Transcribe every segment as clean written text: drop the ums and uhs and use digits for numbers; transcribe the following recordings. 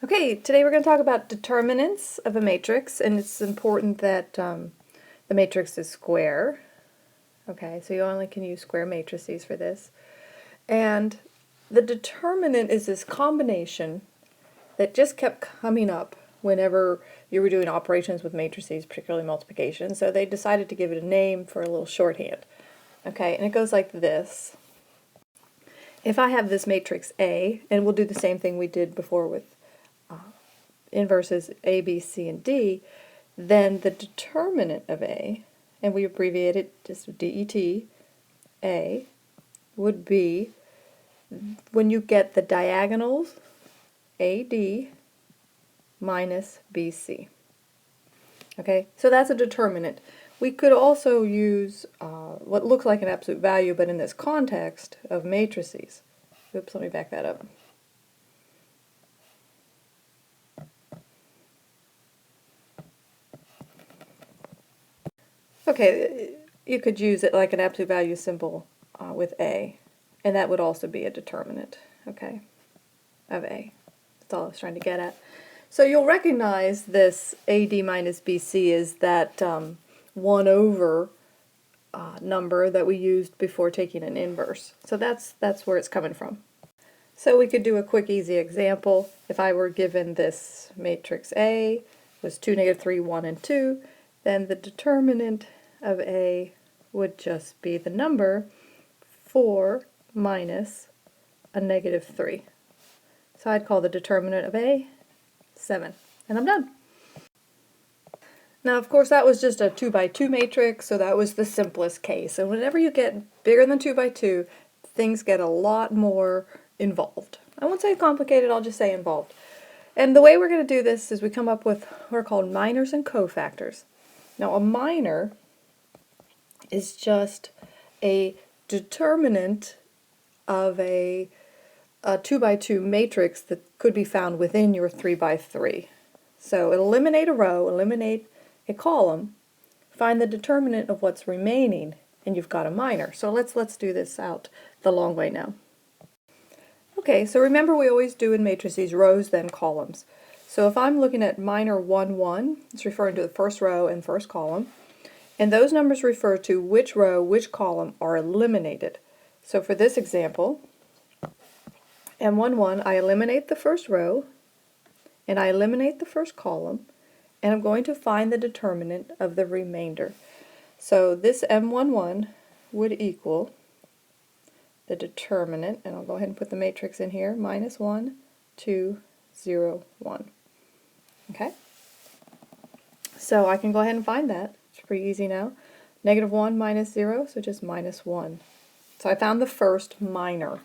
Okay, today we're going to talk about determinants of a matrix, and it's important that the matrix is square. Okay, so you only can use square matrices for this. And the determinant is this combination that just kept coming up whenever you were doing operations with matrices, particularly multiplication. So they decided to give it a name for a little shorthand. Okay, and it goes like this. If I have this matrix A, and we'll do the same thing we did before with inverses A, B, C, and D, then the determinant of A, and we abbreviate it just DET, A, would be when you get the diagonals AD minus BC. Okay, so that's a determinant. We could also use what looks like an absolute value, but in this context of matrices. Oops, let me back that up. Okay, you could use it like an absolute value symbol with A, and that would also be a determinant, okay, of A. That's all I was trying to get at. So you'll recognize this AD minus BC is that 1 over number that we used before taking an inverse. So that's where it's coming from. So we could do a quick, easy example. If I were given this matrix A was 2, negative 3, 1, and 2, then the determinant of A would just be the number 4 minus a negative 3. So I'd call the determinant of A 7. And I'm done. Now, of course, that was just a 2 by 2 matrix, so that was the simplest case. And whenever you get bigger than 2 by 2, things get a lot more involved. I won't say complicated, I'll just say involved. And the way we're going to do this is we come up with what are called minors and cofactors. Now, a minor is just a determinant of a 2 by 2 matrix that could be found within your 3 by 3. So eliminate a row, eliminate a column, find the determinant of what's remaining, and you've got a minor. So let's do this out the long way now. Okay, so remember we always do in matrices rows then columns. So if I'm looking at minor 1, 1, it's referring to the first row and first column, and those numbers refer to which row, which column are eliminated. So for this example, M11, I eliminate the first row, and I eliminate the first column, and I'm going to find the determinant of the remainder. So this M11 would equal the determinant, and I'll go ahead and put the matrix in here, minus 1, 2, 0, 1. Okay? So I can go ahead and find that. It's pretty easy now. Negative 1 minus 0, so just minus 1. So I found the first minor.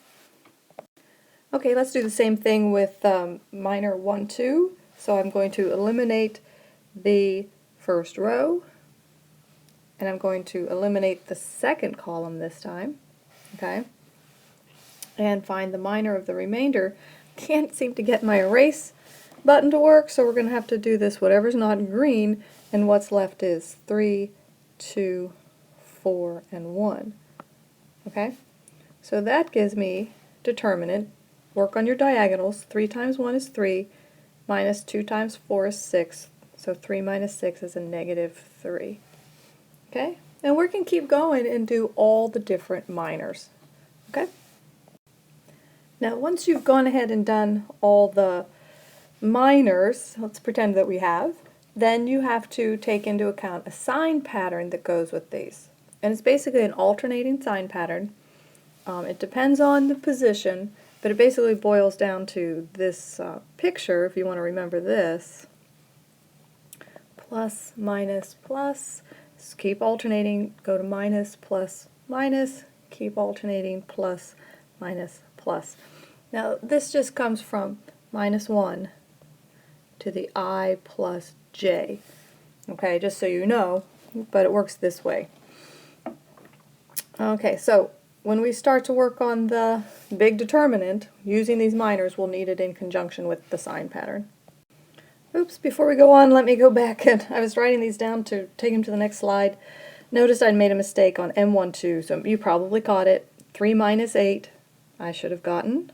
Okay, let's do the same thing with minor 1, 2. So I'm going to eliminate the first row, and I'm going to eliminate the second column this time. Okay? And find the minor of the remainder. Can't seem to get my erase button to work, so we're going to have to do this whatever's not in green, and what's left is 3, 2, 4, and 1. Okay? So that gives me determinant. Work on your diagonals. 3 times 1 is 3, minus 2 times 4 is 6, so 3 minus 6 is a negative 3. Okay? And we can keep going and do all the different minors. Okay? Now, once you've gone ahead and done all the minors, let's pretend that we have, then you have to take into account a sign pattern that goes with these. And it's basically an alternating sign pattern. It depends on the position, but it basically boils down to this picture, if you want to remember this. Plus, minus, plus. Just keep alternating, go to minus, plus, minus, keep alternating, plus, minus, plus. Now this just comes from minus 1 to the I plus j. Okay, just so you know, but it works this way. Okay, so when we start to work on the big determinant, using these minors, we'll need it in conjunction with the sign pattern. Oops, before we go on, let me go back, and I was writing these down to take them to the next slide. Notice I'd made a mistake on M12, so you probably caught it. 3 minus 8, I should have gotten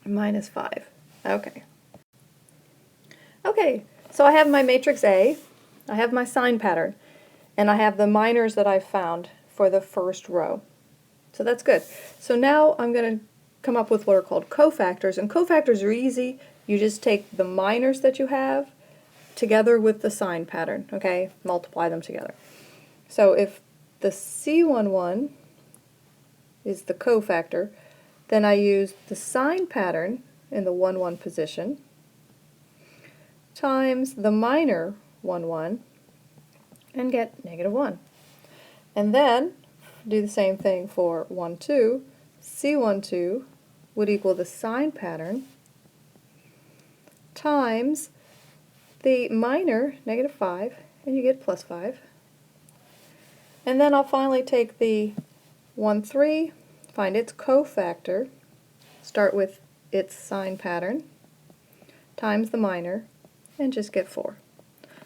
minus 5. Okay. Okay, so I have my matrix A, I have my sign pattern, and I have the minors that I've found for the first row. So that's good. So now I'm going to come up with what are called cofactors, and cofactors are easy. You just take the minors that you have together with the sign pattern, okay? Multiply them together. So if the C11 is the cofactor, then I use the sign pattern in the 1, 1 position times the minor 1, 1 and get -1. And then do the same thing for 1, 2. C12 would equal the sign pattern times the minor, -5, and you get +5. And then I'll finally take the 1, 3, find its cofactor, start with its sign pattern, times the minor, and just get 4.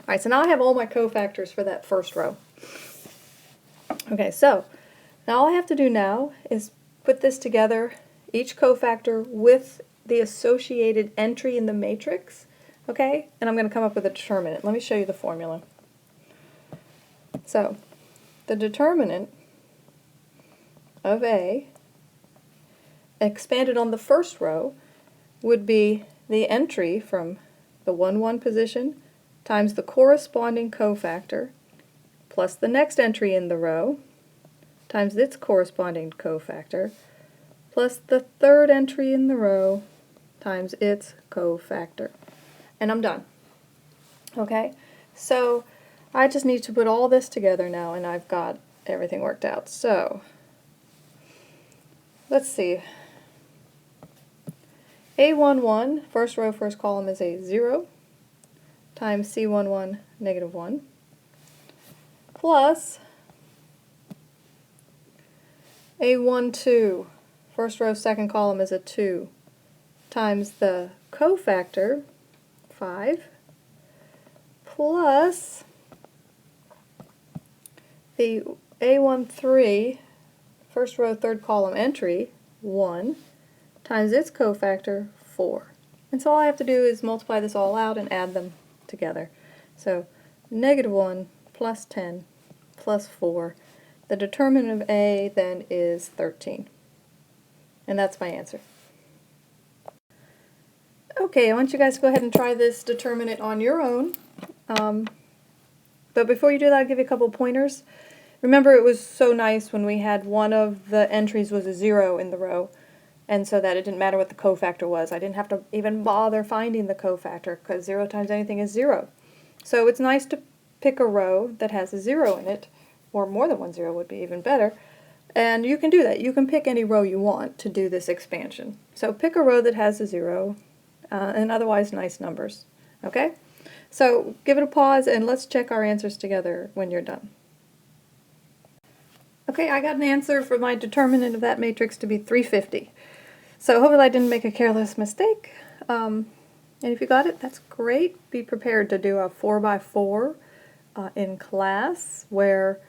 Alright, so now I have all my cofactors for that first row. Okay, so now all I have to do now is put this together, each cofactor with the associated entry in the matrix, okay? And I'm going to come up with a determinant. Let me show you the formula. So, the determinant of A expanded on the first row would be the entry from the 1, 1 position times the corresponding cofactor plus the next entry in the row times its corresponding cofactor plus the third entry in the row times its cofactor. And I'm done. Okay? So I just need to put all this together now, and I've got everything worked out. So let's see. A11, first row, first column is a 0 times C11, -1, plus A12, first row, second column is a 2 times the cofactor, 5, plus the A13, first row, third column entry, 1, times its cofactor, 4. And so all I have to do is multiply this all out and add them together. So -1 plus 10 plus 4. The determinant of A then is 13. And that's my answer. Okay, I want you guys to go ahead and try this determinant on your own. But before you do that, I'll give you a couple pointers. Remember, it was so nice when we had one of the entries was a 0 in the row, and so that it didn't matter what the cofactor was. I didn't have to even bother finding the cofactor, because 0 times anything is 0. So it's nice to pick a row that has a 0 in it, or more than one 0 would be even better. And you can do that. You can pick any row you want to do this expansion. So pick a row that has a 0, and otherwise nice numbers. Okay? So give it a pause, and let's check our answers together when you're done. Okay, I got an answer for my determinant of that matrix to be 350. So hopefully I didn't make a careless mistake. And if you got it, that's great. Be prepared to do a 4x4 in class where,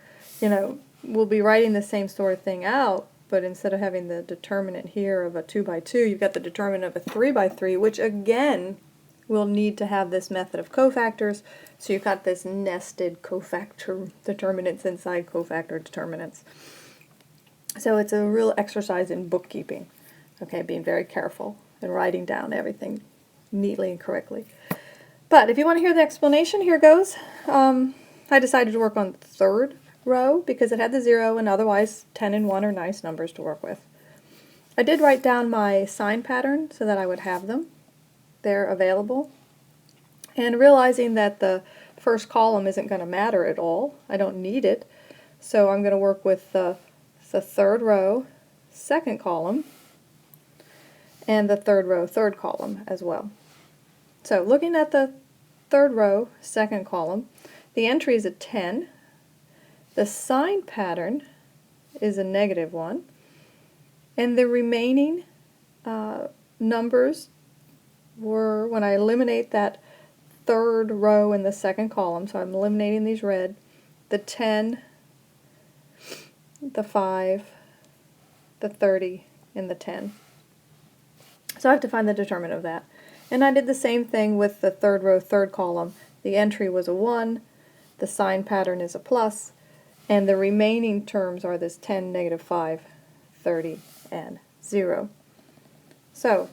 you know, we'll be writing the same sort of thing out, but instead of having the determinant here of a 2x2, you've got the determinant of a 3x3, which again will need to have this method of cofactors. So you've got this nested cofactor determinants inside cofactor determinants. So it's a real exercise in bookkeeping. Okay, being very careful and writing down everything neatly and correctly. But if you want to hear the explanation, here goes. I decided to work on the third row because it had the 0, and otherwise 10 and 1 are nice numbers to work with. I did write down my sign pattern so that I would have them. They're available. And realizing that the first column isn't going to matter at all, I don't need it, so I'm going to work with the third row, second column, and the third row, third column as well. So looking at the third row, second column, the entry is a 10. The sign pattern is a -1. And the remaining numbers were, when I eliminate that third row in the second column, so I'm eliminating these red, the 10, the 5, the 30, and the 10. So I have to find the determinant of that. And I did the same thing with the third row, third column. The entry was a 1, the sign pattern is a plus, and the remaining terms are this 10, -5, 30, and 0. So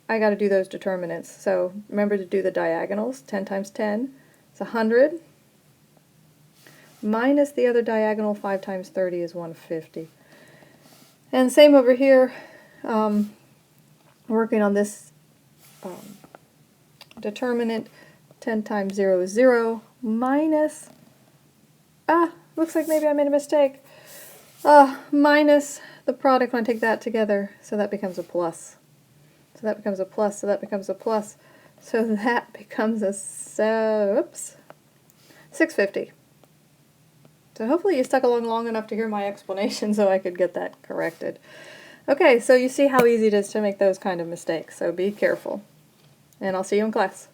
I got to do those determinants. So remember to do the diagonals. 10 times 10 is 100, minus the other diagonal, 5 times 30 is 150. And same over here, working on this determinant. 10 times 0 is 0, minus, looks like maybe I made a mistake, minus the product when I take that together, so that becomes a plus. So that becomes a plus, so that becomes a plus, so that becomes a 650. So hopefully you stuck along long enough to hear my explanation so I could get that corrected. Okay, so you see how easy it is to make those kind of mistakes, so be careful. And I'll see you in class.